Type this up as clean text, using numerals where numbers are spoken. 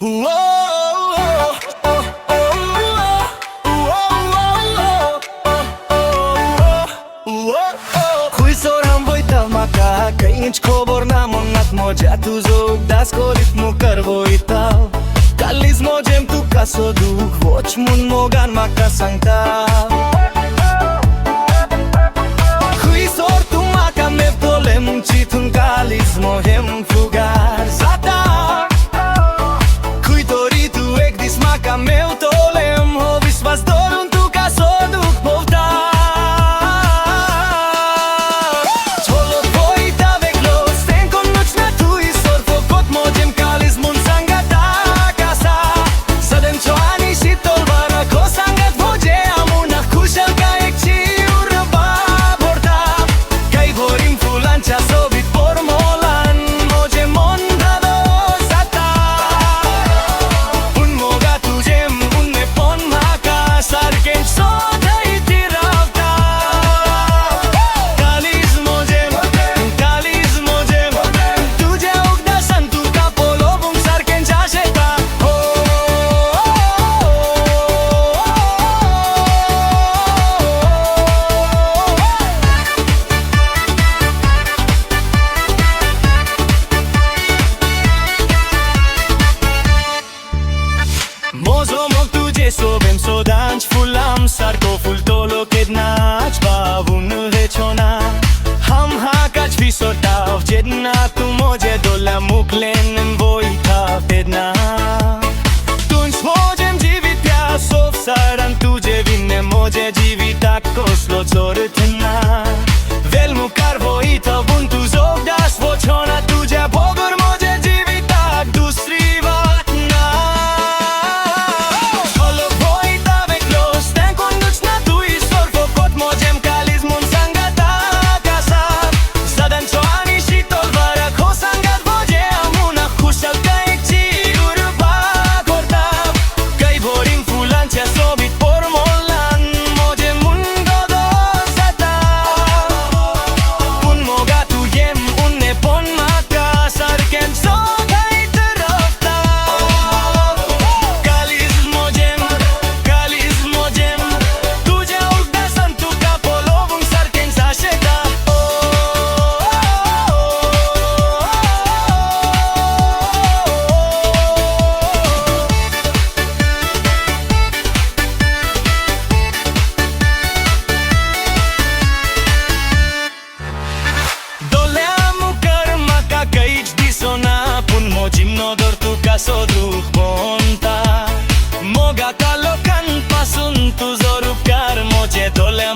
Хуйсор हम वोइता माका कहीं खबर ना मनात मजा तू जोग दास कोरित मुकर वोइता कालिज मोजेम तू कासो दुख वोच मुन मोगान माका सांगता Хуйсor tu माका मेव तोलेम चिथुन कालिज मोहेम फुगार जाता Хуй तोरी तू एक दिस माका मेव तोलेम हो विश्वास दोरुन तू कासो दुख povta Mozo mok tuje sobem sodanch fulam sarko ful tolo kednach bavun rechona ham ha kach vi sotav jedna tu moje dola muklen voita pedna tunch mojem jivit pya sof saran tuje vinne moje jivita koslo chortna vel mukar voita bun tu zog das vochona tuje bogor moje jivita dusri Nodor tu caso duh bonta Moga talokan pasun tu zorup kar moje dole